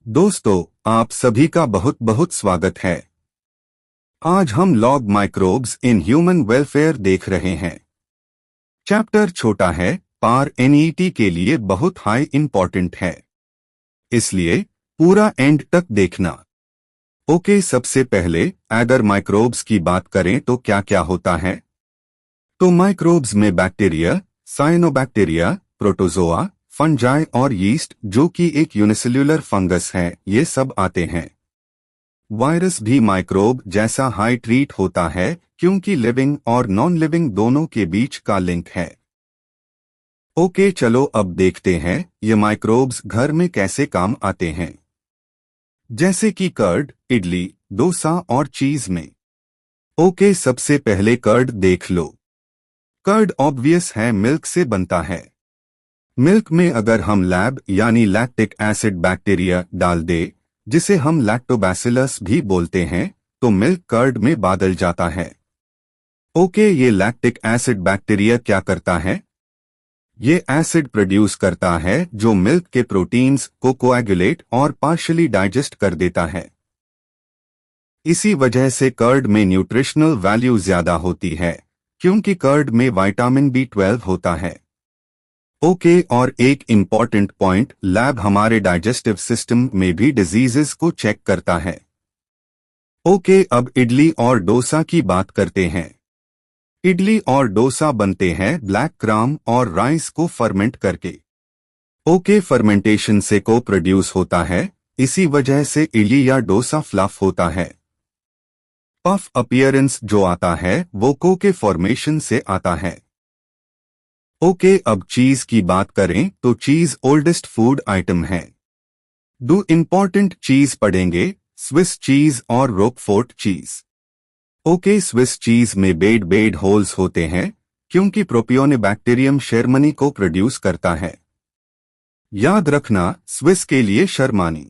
दोस्तों, आप सभी का बहुत बहुत स्वागत है। आज हम log microbes in human welfare देख रहे हैं। चैप्टर छोटा है पर एनईटी के लिए बहुत हाई इम्पोर्टेंट है, इसलिए पूरा एंड तक देखना। ओके, सबसे पहले अगर माइक्रोब्स की बात करें तो क्या क्या होता है। तो माइक्रोब्स में बैक्टीरिया, साइनोबैक्टीरिया, प्रोटोजोआ, फंजाई और यीस्ट जो कि एक यूनिसेल्युलर फंगस है, ये सब आते हैं। वायरस भी माइक्रोब जैसा हाई ट्रीट होता है क्योंकि लिविंग और नॉन लिविंग दोनों के बीच का लिंक है। ओके, चलो अब देखते हैं ये माइक्रोब्स घर में कैसे काम आते हैं। जैसे कि कर्ड, इडली, डोसा और चीज में। ओके, सबसे पहले कर्ड देख लो। कर्ड ऑब्वियस है, मिल्क से बनता है। मिल्क में अगर हम लैब यानी लैक्टिक एसिड बैक्टीरिया डाल दे, जिसे हम लैक्टोबैसिलस भी बोलते हैं, तो मिल्क कर्ड में बदल जाता है। ओके, ये लैक्टिक एसिड बैक्टीरिया क्या करता है? ये एसिड प्रोड्यूस करता है जो मिल्क के प्रोटीन्स को कोएगुलेट और पार्शियली डाइजेस्ट कर देता है। इसी वजह से कर्ड में न्यूट्रिशनल वैल्यू ज्यादा होती है, क्योंकि कर्ड में विटामिन B12 होता है। ओके, और एक इम्पॉर्टेंट पॉइंट, लैब हमारे डाइजेस्टिव सिस्टम में भी डिजीजेस को चेक करता है। ओके, अब इडली और डोसा की बात करते हैं। इडली और डोसा बनते हैं ब्लैक ग्राम और राइस को फर्मेंट करके। ओके, फर्मेंटेशन से को प्रोड्यूस होता है, इसी वजह से इडली या डोसा फ्लफ होता है। पफ अपीयरेंस जो आता है वो को के फॉर्मेशन से आता है। ओके, अब चीज की बात करें तो चीज ओल्डेस्ट फूड आइटम है। दो इंपॉर्टेंट चीज पढ़ेंगे, स्विस चीज और रोकफोर्ट चीज। ओके, स्विस चीज में बेड होल्स होते हैं क्योंकि प्रोपियोनिबैक्टीरियम शेरमनी को प्रोड्यूस करता है। याद रखना, स्विस के लिए शर्मानी।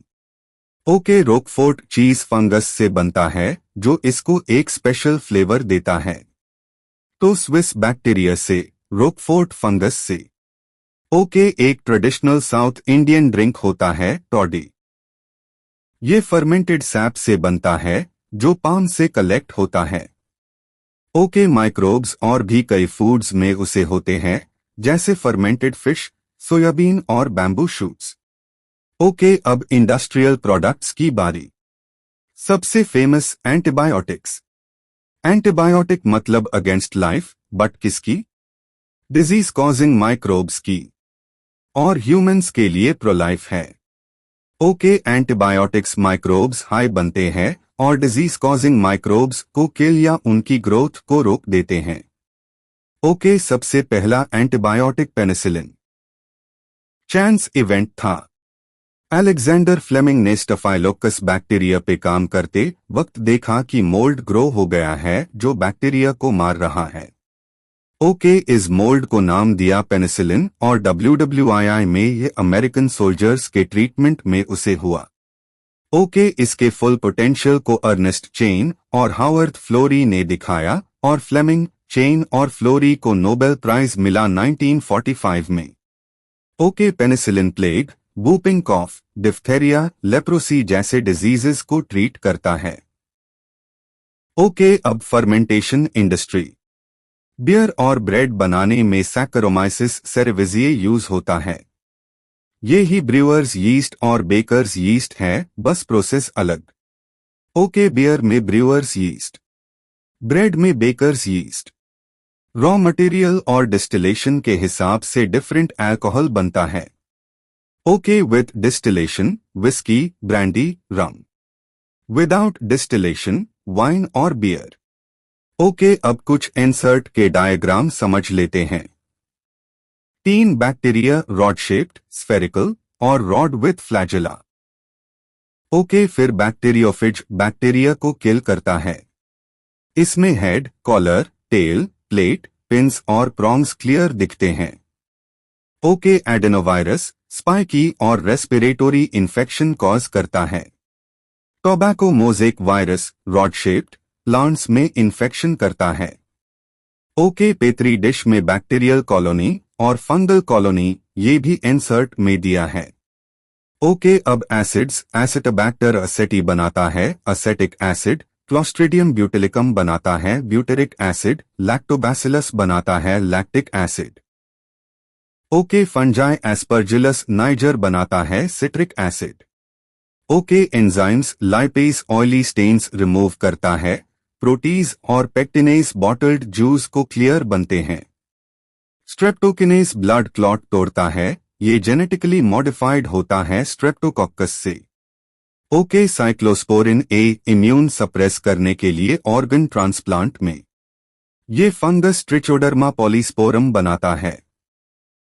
ओके, रोकफोर्ट चीज फंगस से बनता है जो इसको एक स्पेशल फ्लेवर देता है। तो स्विस बैक्टीरिया से, रोकफोर्ट फंगस से। ओके, एक ट्रेडिशनल साउथ इंडियन ड्रिंक होता है टॉडी। ये फर्मेंटेड सैप से बनता है जो पाम से कलेक्ट होता है। ओके, माइक्रोब्स और भी कई फूड्स में उसे होते हैं, जैसे फर्मेंटेड फिश, सोयाबीन और बैम्बू शूट्स। ओके, अब इंडस्ट्रियल प्रोडक्ट्स की बारी। सबसे फेमस एंटीबायोटिक्स। एंटीबायोटिक मतलब अगेंस्ट लाइफ, बट किसकी? डिजीज कॉजिंग माइक्रोब्स की। और ह्यूमंस के लिए प्रोलाइफ है। ओके, एंटीबायोटिक्स माइक्रोब्स हाई बनते हैं और डिजीज कॉजिंग माइक्रोब्स को किल या उनकी ग्रोथ को रोक देते हैं। ओके, सबसे पहला एंटीबायोटिक पेनिसिलिन। चांस इवेंट था। अलेक्जेंडर फ्लेमिंग ने स्टाफाइलोकस बैक्टीरिया पे काम करते वक्त देखा कि मोल्ड ग्रो हो गया है जो बैक्टीरिया को मार रहा है। ओके, इस मोल्ड को नाम दिया पेनिसिलिन और WWII में ये अमेरिकन सोल्जर्स के ट्रीटमेंट में उसे हुआ। ओके, इसके फुल पोटेंशियल को अर्नेस्ट चेन और हावर्ड फ्लोरी ने दिखाया और फ्लेमिंग, चेन और फ्लोरी को नोबेल प्राइज मिला 1945 में। ओके, पेनिसिलिन प्लेग, वूपिंग कॉफ, डिफ्थेरिया, लेप्रोसी जैसे डिजीजेस को ट्रीट करता है। ओके, अब फर्मेंटेशन इंडस्ट्री। बियर और ब्रेड बनाने में सैक्रोमाइसिस सेरेविजिए यूज होता है। ये ही ब्रूअर्स यीस्ट और बेकर्स यीस्ट है, बस प्रोसेस अलग। ओके, बियर में ब्रूअर्स यीस्ट, ब्रेड में बेकर्स यीस्ट। रॉ मटेरियल और डिस्टिलेशन के हिसाब से डिफरेंट अल्कोहल बनता है। Okay, with distillation, whisky, brandy, rum. Without distillation, wine और बियर। ओके, अब कुछ इंसर्ट के डायग्राम समझ लेते हैं। 3 बैक्टीरिया, रॉड शेप्ड, स्फेरिकल और रॉड विथ फ्लैजेला। ओके, फिर बैक्टीरियोफेज बैक्टीरिया को किल करता है। इसमें head, collar, tail, plate, pins और प्रॉन्ग्स क्लियर दिखते हैं। ओके, एडेनोवायरस, स्पाइकी और रेस्पिरेटरी इन्फेक्शन कॉज करता है। Tobacco mosaic virus, rod shaped, plants में इन्फेक्शन करता है। ओके, पेत्री डिश में बैक्टीरियल कॉलोनी और फंगल कॉलोनी, ये भी इंसर्ट में दिया है। ओके, अब एसिड्स, एसिटोबैक्टर एसेटी बनाता है एसेटिक एसिड, क्लोस्ट्रिडियम ब्यूटिलिकम बनाता है ब्यूटेरिक एसिड, लैक्टोबैसिलस बनाता है lactic acid. Okay, fungi aspergillus niger बनाता है citric acid. Okay, enzymes, lipase oily stains remove करता है, प्रोटीज और पेक्टिनेज बॉटल्ड जूस को क्लियर बनते हैं। स्ट्रेप्टोकिनेज ब्लड क्लॉट तोड़ता है, ये जेनेटिकली मॉडिफाइड होता है स्ट्रेप्टोकोक्कस से। ओके, साइक्लोस्पोरिन ए इम्यून सप्रेस करने के लिए ऑर्गन ट्रांसप्लांट में। ये फंगस ट्रिचोडर्मा पॉलीस्पोरम बनाता है।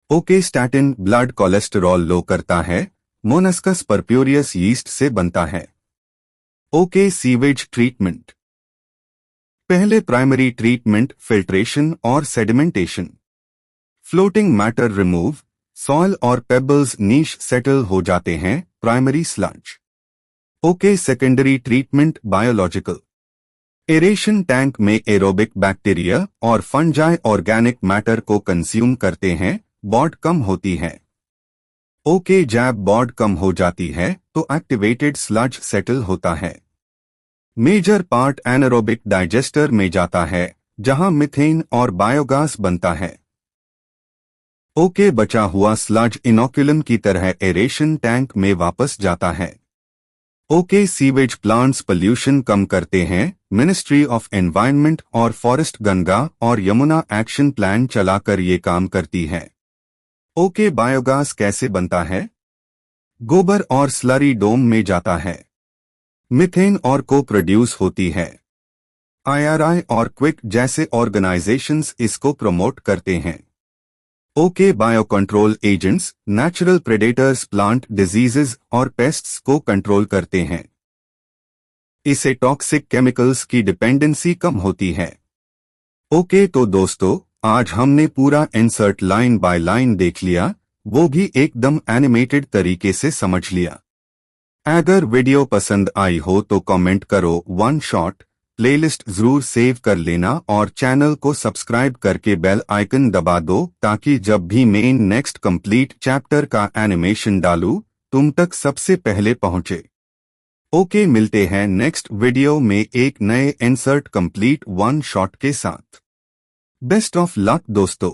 ओके, स्टैटिन ब्लड कोलेस्टेरॉल लो करता है, मोनस्कस परप्यूरियस यीस्ट से बनता है। Okay, sewage treatment. पहले प्राइमरी ट्रीटमेंट फिल्ट्रेशन और sedimentation. Floating matter remove, soil और पेबल्स नीश सेटल हो जाते हैं, primary sludge. Okay, secondary treatment biological. Aeration tank में एरोबिक बैक्टीरिया और फंजाई ऑर्गेनिक मैटर को कंज्यूम करते हैं, बॉड कम होती है। ओके, जैब बॉड कम हो जाती है तो एक्टिवेटेड स्लज सेटल होता है। मेजर पार्ट एनारोबिक डाइजेस्टर में जाता है, जहां मिथेन और बायोगैस बनता है। ओके, बचा हुआ स्लज इनोक्युलम की तरह एरेशन टैंक में वापस जाता है। ओके, सीवेज प्लांट्स पोल्यूशन कम करते हैं, मिनिस्ट्री ऑफ एनवायरनमेंट और फॉरेस्ट गंगा और यमुना एक्शन प्लान चलाकर ये काम करती है। ओके, बायोगैस कैसे बनता है? गोबर और स्लरी डोम में जाता है, मिथेन और को प्रोड्यूस होती है। IRI और क्विक जैसे ऑर्गेनाइजेशंस इसको प्रमोट करते हैं। Okay, bio control agents, natural predators plant diseases और पेस्ट्स को कंट्रोल करते हैं। इससे टॉक्सिक केमिकल्स की डिपेंडेंसी कम होती है। ओके, तो दोस्तों, आज हमने पूरा इंसर्ट लाइन बाय लाइन देख लिया, वो भी एकदम एनिमेटेड तरीके से समझ लिया। अगर वीडियो पसंद आई हो तो कमेंट करो वन शॉट, प्लेलिस्ट जरूर सेव कर लेना और चैनल को सब्सक्राइब करके बेल आइकन दबा दो ताकि जब भी मैं नेक्स्ट कंप्लीट चैप्टर का एनिमेशन डालूं तुम तक सबसे पहले पहुंचे। ओके, मिलते हैं नेक्स्ट वीडियो में एक नए इंसर्ट कंप्लीट वन शॉट के साथ। बेस्ट ऑफ लक दोस्तों।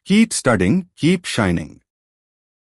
Keep studying, keep shining.